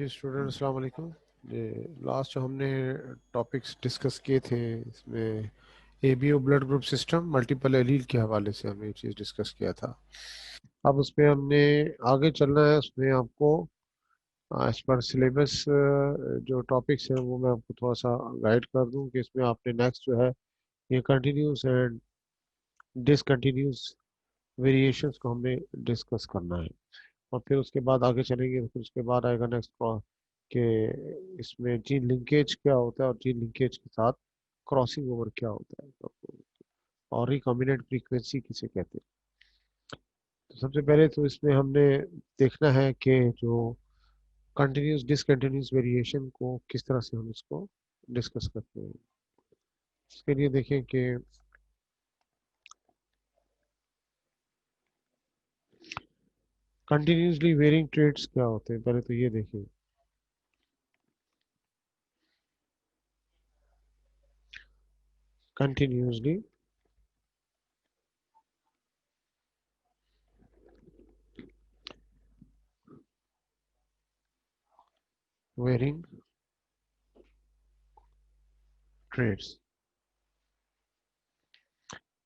जी student अस्सलाम वालेकुम। जी last जो हमने टॉपिक्स डिस्कस किए थे इसमें ABO blood group system multiple allele के हवाले से हमने ये चीज़ डिस्कस किया था। अब उसमें हमने आगे चलना है। उसमें आपको एज पर सिलेबस जो टॉपिक्स हैं वो मैं आपको थोड़ा सा गाइड कर दूं कि इसमें आपने नेक्स्ट जो है ये कंटिन्यूस एंड डिसकंटिन्यूस वेरिएशंस को हमने डिस्कस करना है। और फिर उसके बाद आगे चलेंगे तो फिर उसके बाद आएगा नेक्स्ट कि इसमें जीन लिंकेज क्या होता है और जीन लिंकेज के साथ क्रॉसिंग ओवर क्या होता है और रिकॉम्बिनेंट फ्रीक्वेंसी किसे कहते हैं। तो सबसे पहले तो इसमें हमने देखना है कि जो कंटिन्यूस डिसकंटिन्यूस वेरिएशन को किस तरह से हम इसको डिस्कस करते हैं। इसके लिए देखें कि कंटिन्यूसली वेरिंग ट्रेड्स क्या होते हैं। पहले तो ये देखें कंटिन्यूसली वेरिंग ट्रेड्स।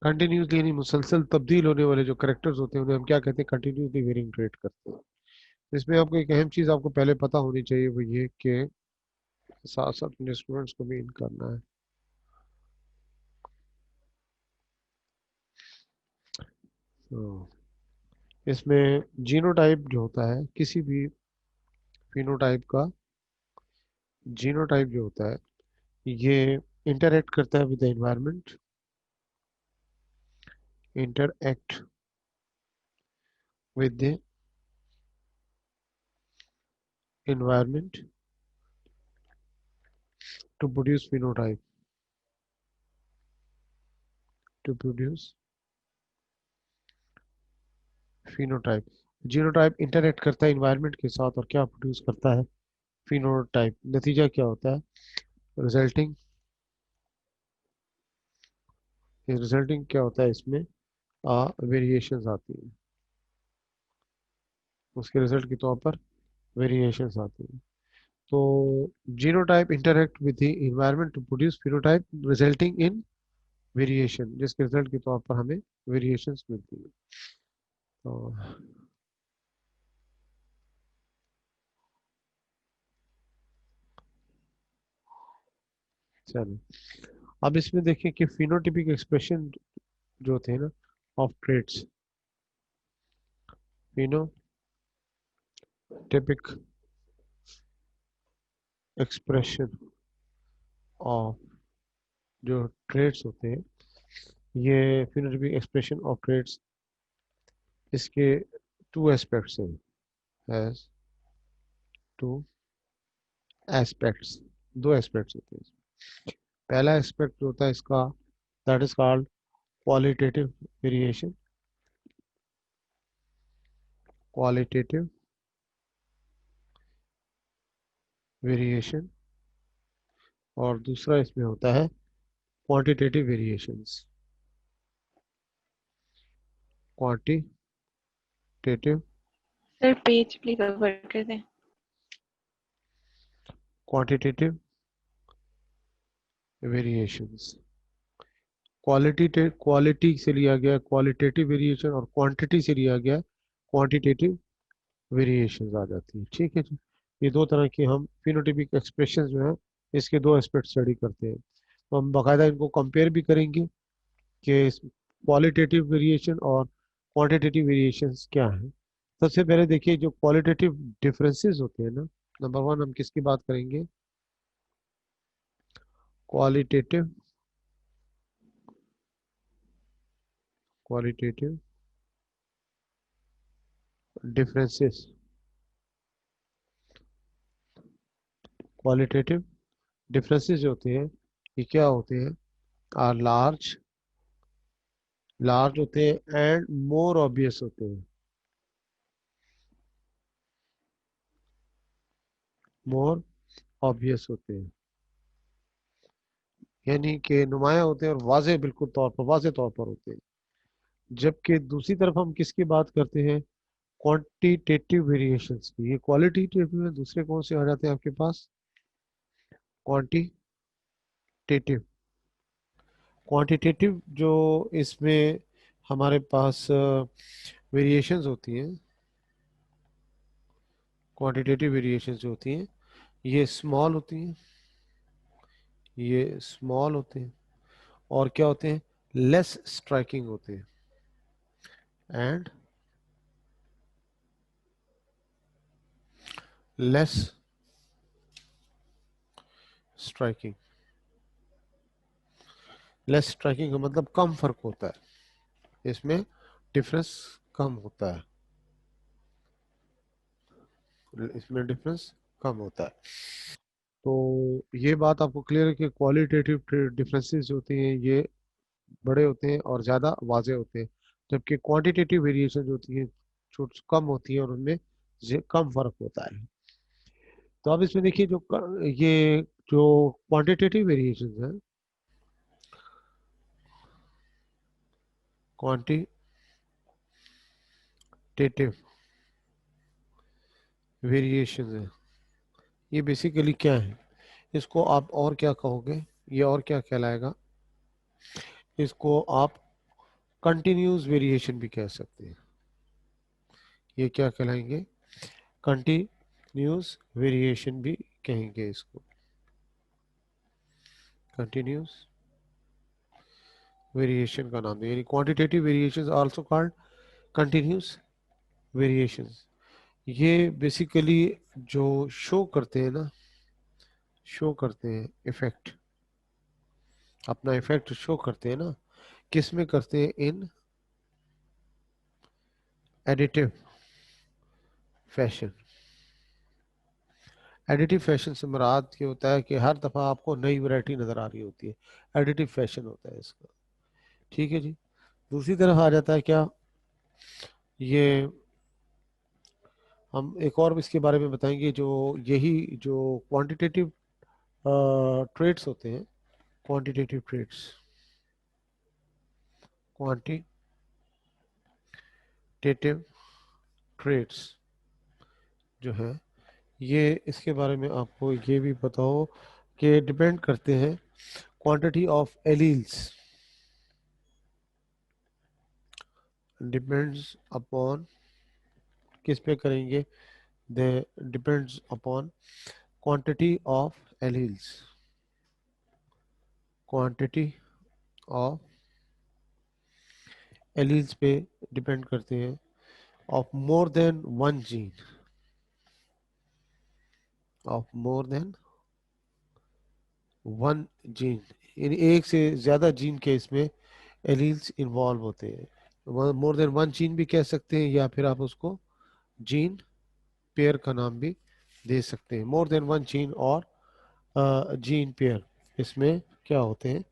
कंटिन्यूसली यानी मुसलसल तब्दील होने वाले जो करेक्टर्स होते हैं उन्हें हम क्या कहते हैं, कंटिन्यूसली वेरिंग ट्रेड करते हैं। इसमें आपको एक अहम चीज़ आपको पहले पता होनी चाहिए, वो ये कि साथ साथ अपने स्टूडेंट्स को भी इन करना है। तो इसमें जीनोटाइप जो होता है किसी भी फिनोटाइप का, जीनोटाइप जो होता है ये इंटरैक्ट करता है with the environment, interact with the environment to produce phenotype, to produce phenotype. Genotype interact करता है इन्वायरमेंट के साथ और क्या प्रोड्यूस करता है, फिनोटाइप। नतीजा क्या होता है, रिजल्टिंग, रिजल्टिंग क्या होता है इसमें वेरिएशंस आती है, उसके रिजल्ट के तौर पर वेरिएशंस आती है। तो genotype interact with the environment to produce phenotype resulting in variation, जिसके रिजल्ट के तौर पर हमें वेरिएशंस मिलती है। तो चलो अब इसमें देखें कि फिनोटिपिक एक्सप्रेशन जो थे ना of traits, phenotypic expression of जो ट्रेट्स होते हैं, ये फिनोटिपिक एक्सप्रेशन ऑफ ट्रेट्स इसके टू एस्पेक्ट्स हैं, हैज टू एस्पेक्ट्स, दो एस्पेक्ट्स होते हैं। पहला एस्पेक्ट होता है इसका, that is called qualitative variation, qualitative variation. और दूसरा इसमें होता है quantitative variations, quantitative, sir page please cover कर दें। Quantitative variations. क्वालिटी क्वालिटी से लिया गया क्वालिटेटिव वेरिएशन और क्वांटिटी से लिया गया क्वांटिटेटिव वेरिएशंस आ जाती है। ठीक है जी, ये दो तरह की हम फिनोटिपिक एक्सप्रेशन जो है इसके दो एस्पेक्ट स्टडी करते हैं। तो हम बाकायदा इनको कंपेयर भी करेंगे कि क्वालिटेटिव वेरिएशन और क्वांटिटेटिव वेरिएशंस क्या है। सबसे पहले देखिए जो क्वालिटेटिव डिफरेंसेस होते हैं ना, नंबर वन हम किसकी बात करेंगे, qualitative, qualitative differences. Qualitative differences जो होते हैं ये क्या होते हैं, आर लार्ज, लार्ज होते हैं एंड मोर ऑब्वियस होते हैं, मोर ऑब्वियस होते हैं, यानी कि नुमाया होते हैं और वाजे बिल्कुल तौर पर, वाजे तौर पर होते हैं। जबकि दूसरी तरफ हम किसकी बात करते हैं, क्वांटिटेटिव वेरिएशंस की। ये क्वालिटेटिव में दूसरे कौन से आ जाते हैं आपके पास? क्वांटिटेटिव। क्वांटिटेटिव जो इसमें हमारे पास वेरिएशंस होती हैं, क्वांटिटेटिव वेरिएशंस जो होती हैं ये स्मॉल होती हैं, ये स्मॉल होते हैं, और क्या होते हैं? लेस स्ट्राइकिंग होते हैं, and less striking. Less striking का मतलब कम फर्क होता है, इसमें डिफरेंस कम होता है, इसमें डिफरेंस कम होता है। तो ये बात आपको क्लियर है कि क्वालिटेटिव डिफरेंसेस जो होती हैं ये बड़े होते हैं और ज़्यादा वाजे होते हैं, जबकि क्वांटिटेटिव वेरिएशन जो होती है छोट कम होती है और उनमें कम फर्क होता है। तो अब इसमें देखिए ये जो क्वांटिटेटिव वेरिएशन है, क्वांटिटेटिव वेरिएशन है, ये बेसिकली क्या है? इसको आप और क्या कहोगे? ये और क्या कहलाएगा? इसको आप कंटिन्यूस वेरिएशन भी कह सकते हैं। ये क्या कहलाएंगे? कंटिन्यूस वेरिएशन भी कहेंगे इसको, कंटिन्यूस वेरिएशन का नाम है, यानी quantitative variations also called continuous variations. ये बेसिकली जो शो करते हैं ना, शो करते हैं इफेक्ट, अपना इफेक्ट शो करते हैं ना, किस में करते हैं? इन एडिटिव फैशन। एडिटिव फैशन से मुराद ये होता है कि हर दफ़ा आपको नई वैरायटी नज़र आ रही होती है, एडिटिव फैशन होता है इसका। ठीक है जी। दूसरी तरफ आ जाता है क्या? ये हम एक और इसके बारे में बताएंगे, जो यही जो क्वांटिटेटिव ट्रेड्स होते हैं, क्वांटिटेटिव ट्रेड्स, क्वांटिटेटिव ट्रेड्स जो है ये, इसके बारे में आपको ये भी पता हो कि डिपेंड करते हैं quantity of alleles, depends upon, किस पे करेंगे? They depends upon quantity of alleles, quantity of alleles पे डिपेंड करते हैं, of more than one gene, of more than one gene, यानी एक से ज़्यादा जीन के इसमें एलील्स इन्वॉल्व होते हैं। मोर देन वन जीन भी कह सकते हैं, या फिर आप उसको जीन पेयर का नाम भी दे सकते हैं। मोर देन वन जीन और जीन पेयर इसमें क्या होते हैं?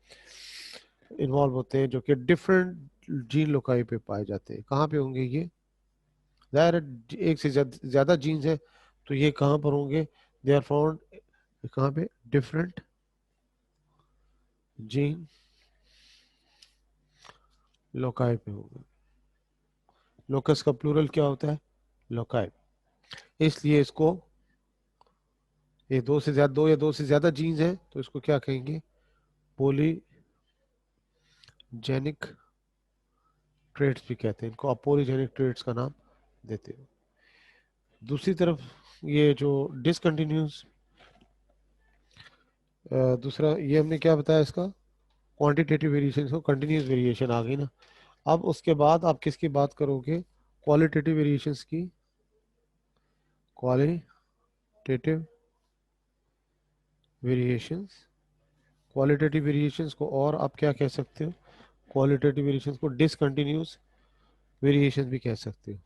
इन्वॉल्व होते हैं, जो कि डिफरेंट जीन लोकाई पे पाए जाते हैं। कहाँ पे होंगे ये? ज़ाहिर है एक से ज़्यादा जीन्स है तो ये कहाँ पर होंगे? दे आर फाउंड कहाँ पे? डिफरेंट जीन लोकाई पे होंगे। लोकस का प्लूरल क्या होता है? लोकाई। इसलिए इसको, ये दो या दो से ज्यादा जीन्स हैं तो इसको क्या कहेंगे? पॉलीजेनिक ट्रेड्स भी कहते हैं, इनको आप पॉलीजेनिक ट्रेड्स का नाम देते हो। दूसरी तरफ ये जो डिसकंटिन्यूस, दूसरा ये हमने क्या बताया इसका? क्वांटिटेटिव वेरिएशन को कंटिन्यूस वेरिएशन आ गई ना। अब उसके बाद आप किसकी बात करोगे? क्वालिटेटिव वेरिएशंस की, क्वालिटेटिव वेरिएशंस। क्वालिटेटिव वेरिएशंस को और आप क्या कह सकते हो? क्वालिटेटिव वेरिएशंस को डिसकंटिन्यूस वेरिएशन भी कह सकते हो,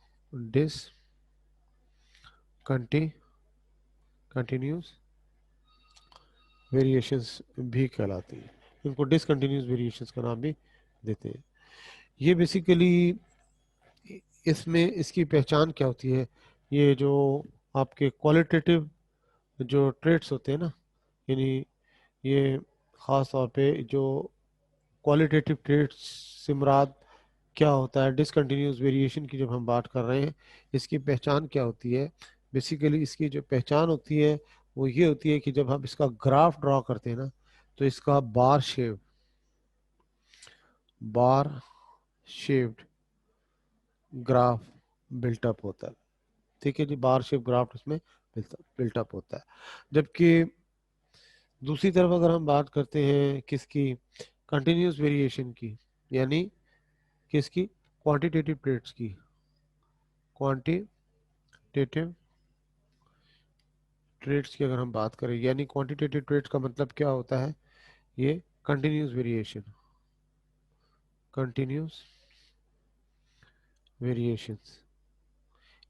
कंटिन्यूस वेरिएशंस भी कहलाती है, इनको डिसकंटिन्यूस वेरिएशंस का नाम भी देते हैं। ये बेसिकली इसमें इसकी पहचान क्या होती है? ये जो आपके क्वालिटेटिव जो ट्रेट्स होते हैं ना, यानी ये ख़ास तौर पे जो क्वालिटेटिव ट्रेट्स से मुराद क्या होता है डिसकंटिन्यूस वेरिएशन की जब हम बात कर रहे हैं, इसकी पहचान क्या होती है? बेसिकली इसकी जो पहचान होती है वो ये होती है कि जब हम इसका ग्राफ ड्रॉ करते हैं ना, तो इसका बार शेप्ड ग्राफ बिल्टअप होता है। ठीक है जी, बार शेप ग्राफ इसमें बिल्टअप होता है। जबकि दूसरी तरफ अगर हम बात करते हैं किसकी, कंटिन्यूस वेरिएशन की, यानी किसकी, क्वांटिटेटिव ट्रेड्स की, क्वांटिटेटिव ट्रेड्स की अगर हम बात करें, यानी क्वांटिटेटिव ट्रेड्स का मतलब क्या होता है, ये कंटिन्यूस वेरिएशन, कंटिन्यूस वेरिएशंस।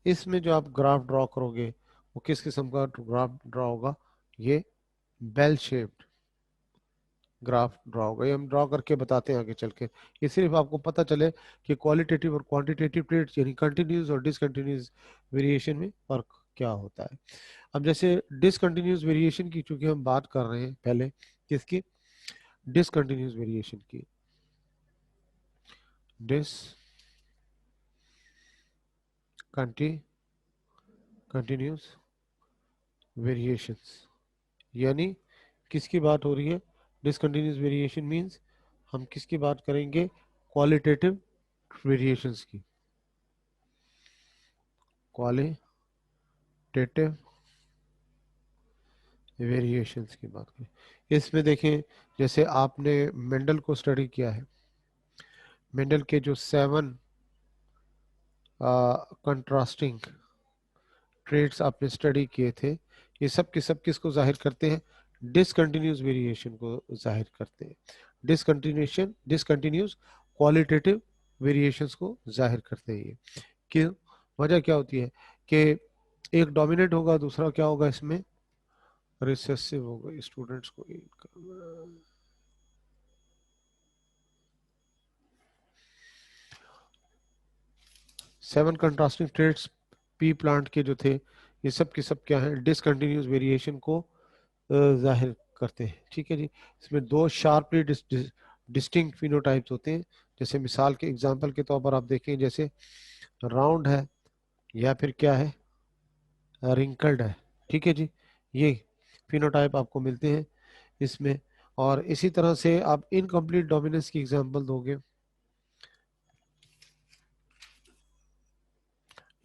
इसमें जो आप ग्राफ ड्रॉ करोगे वो किस किस्म का ग्राफ ड्रॉ होगा, ये बेल शेप्ड ग्राफ ड्रॉ होगा। ये हम ड्रॉ करके बताते हैं आगे चल के, ये सिर्फ आपको पता चले कि क्वालिटेटिव और क्वांटिटेटिव ट्रेड्स यानी कंटिन्यूस और डिसकंटिन्यूस वेरिएशन में फर्क क्या होता है। अब जैसे डिसकंटिन्यूस वेरिएशन की चूंकि हम बात कर रहे हैं पहले, किसकी, डिसकंटिन्यूस वेरिएशन की, कंटिन्यूस वेरिएशंस, यानी किसकी बात हो रही है, डिसकंटिन्यूस वेरिएशन मींस हम किसकी बात करेंगे, क्वालिटेटिव वेरिएशंस की, क्वालिटेटिव वेरिएशंस की बात करें। इसमें देखें, जैसे आपने मेंडल को स्टडी किया है, मेंडल के जो 7 कंट्रास्टिंग ट्रेड्स आपने स्टडी किए थे, ये सब के सब किसको जाहिर करते हैं, डिसकंटिन्यूस वेरिएशन को जाहिर करते हैं। डिसकंटिन्यूस क्वालिटेटिव वेरिएशंस को जाहिर करते हैं। ये क्यों, वजह क्या होती है कि एक डोमिनेट होगा, दूसरा क्या होगा इसमें, रिसेसिव होगा। स्टूडेंट्स को 7 कंट्रास्टिंग ट्रेड्स पी प्लांट के जो थे, ये सब के सब क्या है, डिसकंटिन्यूस वेरिएशन को जाहिर करते हैं। ठीक है जी, इसमें 2 शार्पली डिस्टिंक्ट फिनोटाइप्स होते हैं। जैसे मिसाल के एग्जांपल के तौर पर आप देखें, जैसे राउंड है या फिर क्या है, रिंकल्ड है। ठीक है जी, ये फिनोटाइप आपको मिलते हैं इसमें। और इसी तरह से आप इनकम्प्लीट डोमिनेंस की एग्जांपल दोगे,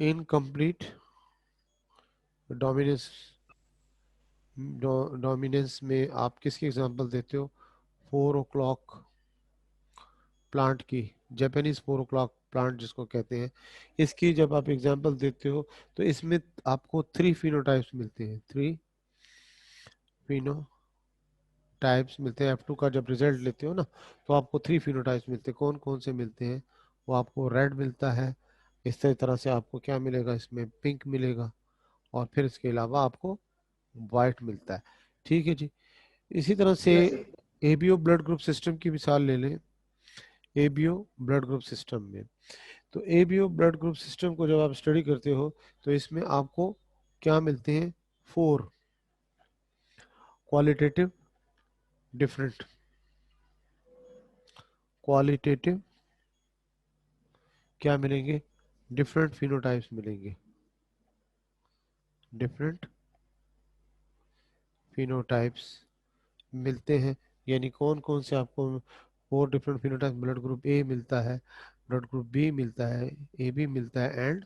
इनकम्प्लीट डोमिनेंस, डोमिनेंस में आप किसकी एग्जांपल देते हो, 4 o'clock प्लांट की, जापानीज 4 o'clock प्लांट जिसको कहते हैं, इसकी जब आप एग्जांपल देते हो तो इसमें आपको 3 फिनोटाइप्स मिलते हैं, 3 फिनोटाइप्स मिलते हैं। F2 का जब रिजल्ट लेते हो ना, तो आपको 3 फिनोटाइप्स मिलते हैं। कौन कौन से मिलते हैं, वो आपको रेड मिलता है, इस तरह से आपको क्या मिलेगा, इसमें पिंक मिलेगा, और फिर इसके अलावा आपको वाइट मिलता है। ठीक है जी, इसी तरह से एबीओ ब्लड ग्रुप सिस्टम की मिसाल ले लें। एबीओ ब्लड ग्रुप सिस्टम में, तो एबीओ ब्लड ग्रुप सिस्टम को जब आप स्टडी करते हो तो इसमें आपको क्या मिलते हैं, 4 क्वालिटेटिव डिफरेंट, क्वालिटेटिव क्या मिलेंगे, डिफरेंट फिनोटाइप्स मिलेंगे, डिफरेंट फिनोटाइप्स मिलते हैं। यानी कौन कौन से आपको 4 different phenotype, blood group A मिलता है, ब्लड ग्रुप बी मिलता है, ए बी मिलता है, एंड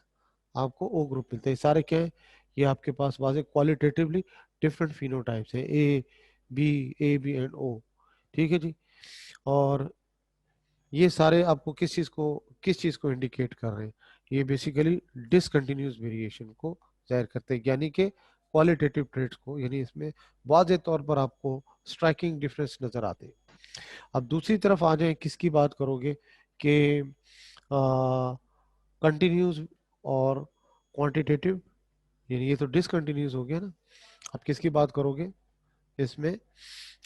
आपको ओ ग्रुप मिलता है। सारे क्या है, ये आपके पास वाजे क्वालिटेटिवली डिफरेंट फिनोटाइप्स है, ए बी एंड ओ। ठीक है जी, और ये सारे आपको किस चीज को इंडिकेट कर रहे हैं, ये बेसिकली डिसकंटिन्यूस वेरिएशन को जाहिर करते हैं, यानी कि क्वालिटेटिव ट्रेड्स को, यानी इसमें वाजे तौर पर आपको स्ट्राइकिंग डिफरेंस नजर आते हैं। अब दूसरी तरफ आ जाए, किसकी बात करोगे कि कंटिन्यूस और क्वांटिटेटिव, यानी ये तो डिसकंटिन्यूस हो गया ना, अब किसकी बात करोगे इसमें,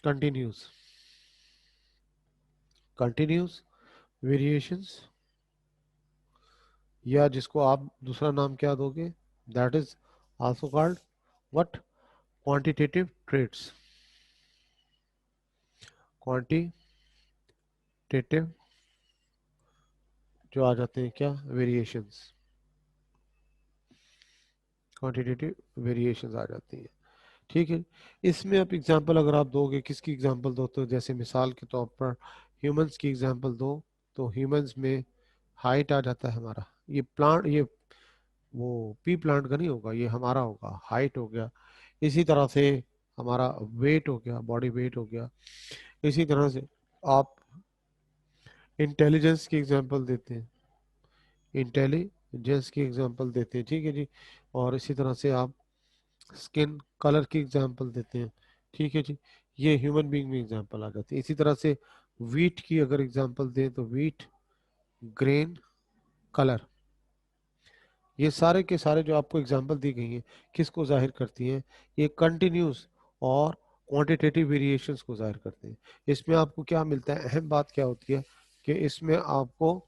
कंटिन्यूस, कंटिन्यूस वेरिएशंस, या जिसको आप दूसरा नाम क्या दोगे, that is also called what, quantitative traits, quantitative जो आ जाते हैं क्या, वेरिएशंस, क्वांटिटेटिव वेरिएशंस आ जाती हैं। ठीक है, इसमें आप एग्जांपल अगर आप दोगे, किसकी एग्जांपल दो, तो जैसे मिसाल के तौर पर ह्यूमंस की एग्जांपल दो, तो ह्यूमंस में हाइट आ जाता है हमारा, ये प्लांट, ये वो पी प्लांट का नहीं होगा, ये हमारा होगा, हाइट हो गया। इसी तरह से हमारा वेट हो गया, बॉडी वेट हो गया। इसी तरह से आप इंटेलिजेंस की एग्जांपल देते हैं, इंटेलिजेंस की एग्जांपल देते हैं, ठीक है जी। और इसी तरह से आप स्किन कलर की एग्जांपल देते हैं, ठीक है जी। ये ह्यूमन बीइंग में एग्जांपल आ जाती है। इसी तरह से वीट की अगर एग्जांपल दें तो वीट, ग्रेन, कलर, ये सारे के सारे जो आपको एग्जांपल दी गई हैं किसको जाहिर करती हैं, ये कंटिन्यूस और क्वांटिटेटिव वेरिएशंस को जाहिर करते हैं। इसमें आपको क्या मिलता है, अहम बात क्या होती है कि इसमें आपको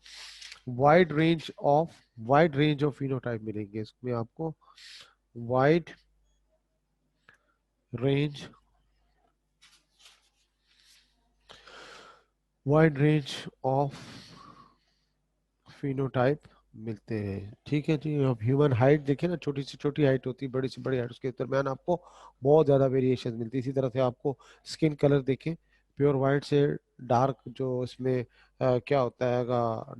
वाइड रेंज ऑफ फिनोटाइप मिलेंगे। इसमें आपको वाइड रेंज ऑफ फिनोटाइप मिलते हैं, ठीक है जी। अब ह्यूमन हाइट देखें ना, छोटी से छोटी हाइट होती है, बड़ी से बड़ी हाइट, उसके दरम्यान आपको बहुत ज़्यादा वेरिएशन मिलती है। इसी तरह से आपको स्किन कलर देखें, प्योर वाइट से डार्क जो इसमें क्या होता है,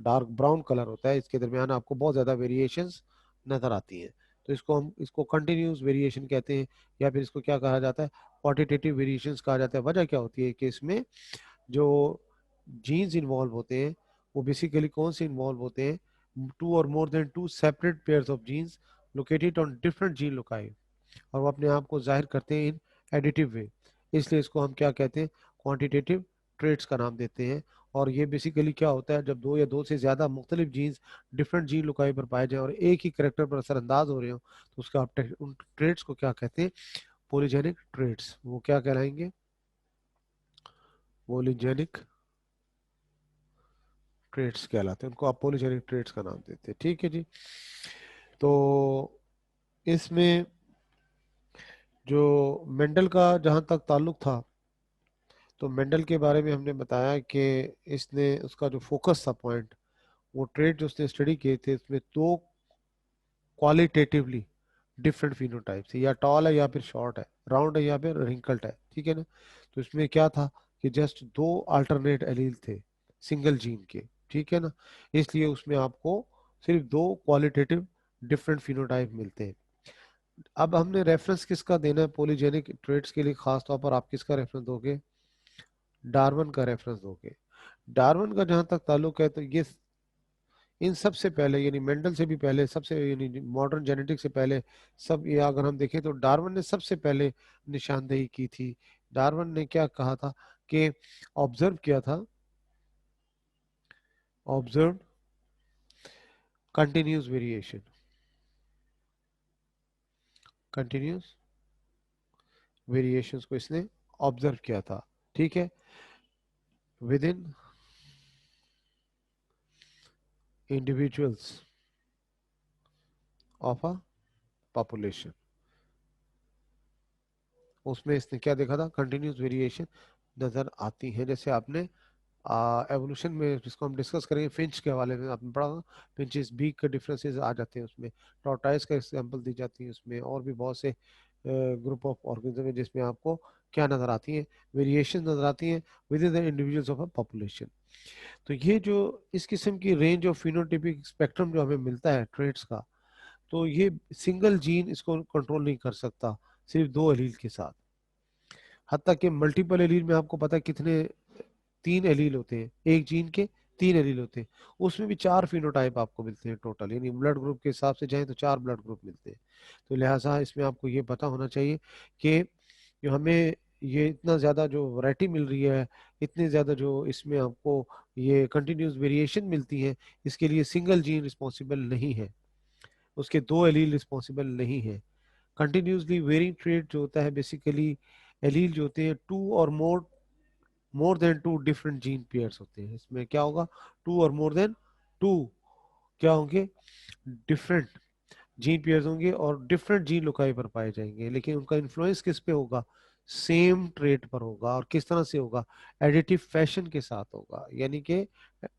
डार्क ब्राउन कलर होता है, इसके दरमियान आपको बहुत ज़्यादा वेरिएशंस नज़र आती हैं। तो इसको कंटिन्यूस वेरिएशन कहते हैं, या फिर इसको क्या कहा जाता है, क्वांटिटेटिव वेरिएशंस कहा जाता है। वजह क्या होती है कि इसमें जो जीन्स इन्वॉल्व होते हैं वो बेसिकली कौन से इन्वॉल्व होते हैं, टू और more than two separate pairs of genes located on different gene loci, और वो अपने आप को जाहिर करते हैं इन एडिटिव वे। इसलिए इसको हम क्या कहते हैं, क्वांटिटेटिव ट्रेड्स का नाम देते हैं। और ये बेसिकली क्या होता है, जब दो या दो से ज़्यादा मुख्तलिफ जीन्स डिफरेंट जीन लुकाई पर पाए जाए और एक ही करेक्टर पर असरअंदाज हो रहे हो, तो उसका आप उन ट्रेड्स को क्या कहते हैं, पोलीजेनिक ट्रेड्स। वो क्या कहलाएंगे, पोलीजेनिक ट्रेड्स कहलाते हैं, उनको आप पॉलीजेनिक ट्रेड्स का नाम देते हैं, ठीक है जी। तो इसमें जो मेंडल का जहाँ तक ताल्लुक था, तो मेंडल के बारे में हमने बताया कि इसने, उसका जो फोकस था पॉइंट, वो ट्रेड जो उसने स्टडी किए थे, इसमें दो क्वालिटेटिवली डिफरेंट फिनोटाइप्स है, या टॉल है या फिर शॉर्ट है, राउंड है या फिर रिंकल्ड है, ठीक है ना। तो इसमें क्या था कि जस्ट दो अल्टरनेट एलील थे सिंगल जीन के, ठीक है ना। इसलिए उसमें आपको सिर्फ दो क्वालिटेटिव डिफरेंट फिनोटाइप मिलते हैं। अब हमने रेफरेंस किसका देना है पॉलीजेनिक ट्रेड्स के लिए, खास तौर पर आप किसका रेफरेंस दोगे, डार्विन का रेफरेंस दोगे। डार्विन का जहां तक ताल्लुक है, तो ये इन सबसे पहले, यानी मेंडल से भी पहले, सबसे यानी मॉडर्न जेनेटिक्स से पहले, सब ये अगर हम देखें तो डार्विन ने सबसे पहले निशानदेही की थी। डार्विन ने क्या कहा था कि ऑब्जर्व किया था, observe continuous variation, continuous variations को इसने ऑब्जर्व किया था, ठीक है, with in individuals of a population. उसमें इसने क्या देखा था, कंटिन्यूस वेरिएशन नजर आती है। जैसे आपने एवोल्यूशन में जिसको हम डिस्कस करेंगे फिंच के हवाले में आपने पढ़ा था, फिंचेस बीक के डिफरेंसेस आ जाते हैं उसमें, टॉर्टाइस का एग्जांपल दी जाती है उसमें, और भी बहुत से ग्रुप ऑफ ऑर्गेनिज्म है जिसमें आपको क्या नजर आती है, वेरिएशन नजर आती है with in the individuals of a population. तो ये जो इस किस्म की रेंज ऑफ फिनोटिपिक स्पेक्ट्रम जो हमें मिलता है ट्रेड्स का, तो ये सिंगल जीन इसको कंट्रोल नहीं कर सकता सिर्फ दो एलील के साथ। हत्ता कि मल्टीपल एलील में आपको पता है कितने, तीन एलील होते हैं एक जीन के, तीन एलील होते हैं, उसमें भी चार फिनोटाइप आपको मिलते हैं टोटल, यानी ब्लड ग्रुप के हिसाब से जाए तो चार ब्लड ग्रुप मिलते हैं। तो लिहाजा इसमें आपको ये पता होना चाहिए कि जो हमें ये इतना ज़्यादा जो वैरायटी मिल रही है, इतने ज़्यादा जो इसमें आपको ये कंटिन्यूस वेरिएशन मिलती है, इसके लिए सिंगल जीन रिस्पॉन्सिबल नहीं है, उसके दो एलील रिस्पॉन्सिबल नहीं है। कंटिन्यूसली वेरिंग ट्रेट जो होता है, बेसिकली एलील जो होते हैं टू और more than two different gene pairs होते हैं। इसमें क्या होगा, टू और मोर देन टू क्या होंगे, डिफरेंट जीन पेयर्स होंगे और डिफरेंट जीन लोकाई पर पाए जाएंगे, लेकिन उनका इन्फ्लुएंस किस पे होगा, सेम ट्रेट पर होगा। और किस तरह से होगा? एडिटिव फैशन के साथ होगा, यानी कि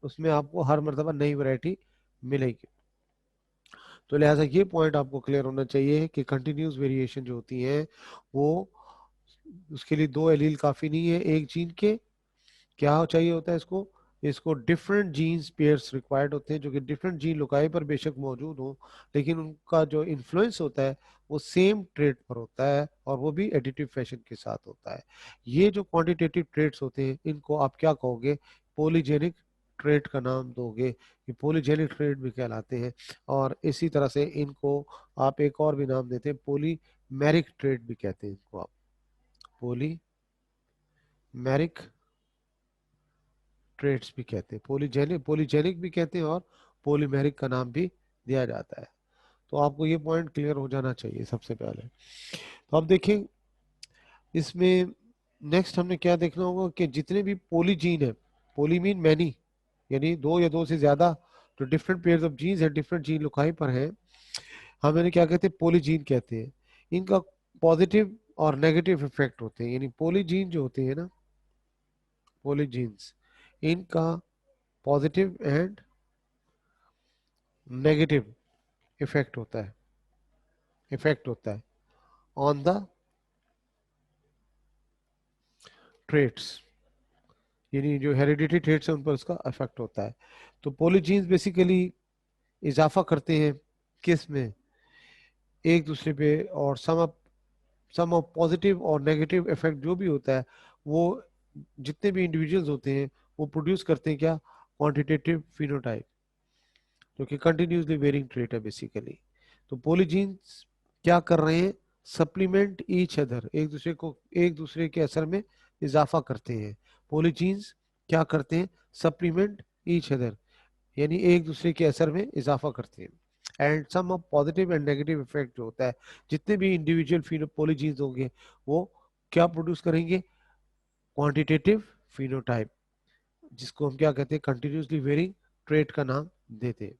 उसमें आपको हर मर्तबा नई वैरायटी मिलेगी। तो लिहाजा ये पॉइंट आपको क्लियर होना चाहिए कि कंटिन्यूस वेरिएशन जो होती है वो, उसके लिए दो एलील काफी नहीं है एक जीन के। क्या चाहिए होता है इसको? इसको डिफरेंट जीन्स पेयर्स रिक्वायर्ड होते हैं, जो कि डिफरेंट जीन लोकाई पर बेशक मौजूद हो, लेकिन उनका जो इन्फ्लुएंस होता है वो सेम ट्रेट पर होता है, और वो भी एडिटिव फैशन के साथ होता है। ये जो क्वांटिटेटिव ट्रेट्स होते हैं इनको आप क्या कहोगे? पॉलीजेनिक ट्रेट का नाम दोगे। ये पॉलीजेनिक ट्रेट भी कहलाते हैं। और इसी तरह से इनको आप एक और भी नाम देते हैं, पॉलीमेरिक ट्रेट भी कहते हैं इनको आप। पॉलीमेरिक ट्रेट्स भी कहते हैं, पॉलीजेनिक पॉलीजेनिक भी कहते हैं, और पॉलीमेरिक का नाम भी दिया जाता है। तो आपको ये पॉइंट क्लियर हो जाना चाहिए सबसे पहले। तो अब देखें इसमें नेक्स्ट हमने क्या देखना होगा कि जितने भी पॉलीजीन है, पॉली मीन मैनी, यानी दो या दो से ज्यादा, जो डिफरेंट पेयर्स ऑफ जीन्स है डिफरेंट जीन लोकाई पर हैं, हम इन्हें क्या कहते हैं? पॉलीजीन कहते हैं। इनका पॉजिटिव और नेगेटिव इफेक्ट होते हैं, यानी पॉलीजीन जो होते हैं ना, पॉलीजीन्स, इनका पॉजिटिव एंड नेगेटिव इफेक्ट होता है ऑन द ट्रेट्स, यानी जो हेरिडिटी ट्रेट्स है उन पर उसका इफेक्ट होता है। तो पॉलीजीन्स बेसिकली इजाफा करते हैं किस में? एक दूसरे पे। और सम ऑफ पॉजिटिव और नेगेटिव इफेक्ट जो भी होता है वो जितने भी इंडिविजुअल्स होते हैं वो प्रोड्यूस करते हैं क्या? क्वांटिटेटिव फिनोटाइप, जो कि कंटिन्यूसली वेरिंग ट्रेट है बेसिकली। तो पॉलीजीन्स क्या कर रहे हैं? सप्लीमेंट ईच अदर, एक दूसरे के असर में इजाफा करते हैं। पॉलीजीन्स क्या करते हैं? सप्लीमेंट ईच अदर, यानी एक दूसरे के असर में इजाफा करते हैं। And some of positive and negative effect जो होता है, जितने भी इंडिविजुअल फिनोपोलिजीन्स होंगे वो क्या प्रोड्यूस करेंगे? क्वांटिटेटिव फिनोटाइप, जिसको हम क्या कहते हैं? कंटिन्यूसली वेरिंग ट्रेट का नाम देते हैं।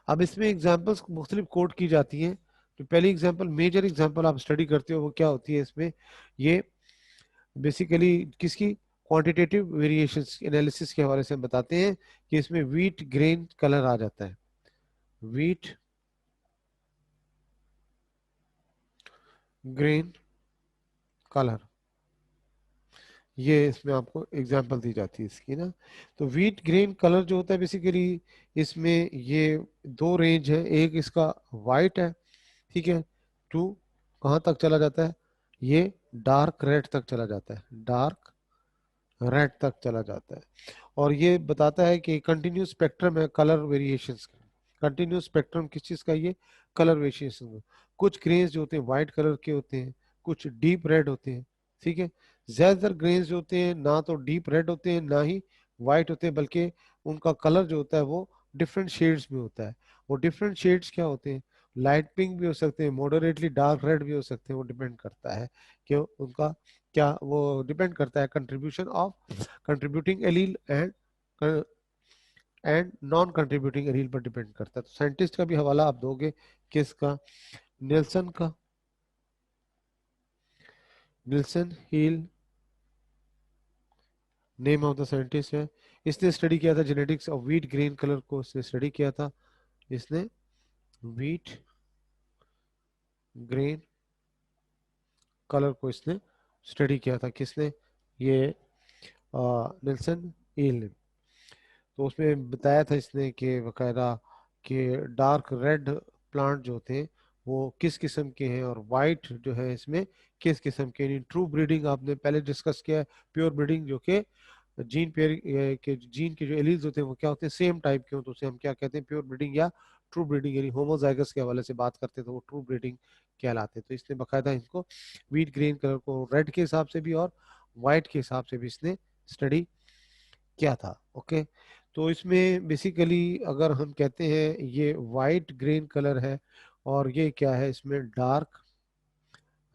अब इसमें एग्जांपल्स मुख्तलिफ कोट की जाती हैं। तो पहली एग्जांपल, मेजर एग्जांपल आप स्टडी करते हो वो क्या होती है इसमें? ये बेसिकली किसकी? क्वांटिटेटिव वेरिएशंस एनालिसिस के हवाले से हम बताते हैं कि इसमें व्हीट ग्रेन कलर आ जाता है। व्हीट ग्रेन कलर, ये इसमें आपको एग्जांपल दी जाती है इसकी ना। तो व्हीट ग्रेन कलर जो होता है बेसिकली, इसमें ये दो रेंज है। एक इसका वाइट है, ठीक है, टू कहाँ तक चला जाता है? ये डार्क रेड तक चला जाता है, डार्क रेड तक चला जाता है। और ये बताता है कि कंटिन्यूस स्पेक्ट्रम है कलर वेरिएशंस का। कंटिन्यूस स्पेक्ट्रम किस चीज का? ये कलर वेरिएशन का। कुछ ग्रेन्स जो होते हैं व्हाइट कलर के होते हैं, कुछ डीप रेड होते हैं, ठीक है। ज्यादातर ग्रेन्स जो होते हैं ना तो डीप रेड होते हैं ना ही व्हाइट होते हैं, बल्कि उनका कलर जो होता है वो डिफरेंट शेड्स में होता है। वो डिफरेंट शेड्स क्या होते हैं? लाइट पिंक भी हो सकते हैं, मॉडरेटली डार्क रेड भी हो सकते हैं। वो डिपेंड करता है कि उनका क्या, वो डिपेंड करता है contribution of contributing allele and non contributing allele पर डिपेंड करता है। तो साइंटिस्ट का भी हवाला आप दोगे किसका? निल्सन का। Nilsson Ehle name of the scientist है। इसने स्टडी किया था genetics of wheat grain colour को, इसने स्टडी किया था। इसने व्हीट ग्रेन कलर को इसने स्टडी किया था। किसने? ये निल्सन हील ने। तो उसमें बताया था इसने कि बकायदा कि डार्क रेड प्लांट जो थे वो किस किस्म के हैं, और वाइट जो है इसमें किस किस्म के। ट्रू ब्रीडिंग आपने पहले डिस्कस किया है। प्योर ब्रीडिंग जो कि जीन पेयर के जीन के जो एलील्स होते हैं वो क्या होते हैं? सेम टाइप के हो, तो उसे हम क्या कहते हैं? प्योर ब्रीडिंग या ट्रू ब्रीडिंग, यानी होमोजाइगस के हवाले से बात करते हैं तो वो ट्रू ब्रीडिंग कहलाते हैं। तो इसने बकायदा इनको व्हीट ग्रीन कलर को रेड के हिसाब से भी और वाइट के हिसाब से भी इसने स्टडी क्या था। ओके। तो इसमें बेसिकली अगर हम कहते हैं ये वाइट ग्रीन कलर है, और ये क्या है? इसमें डार्क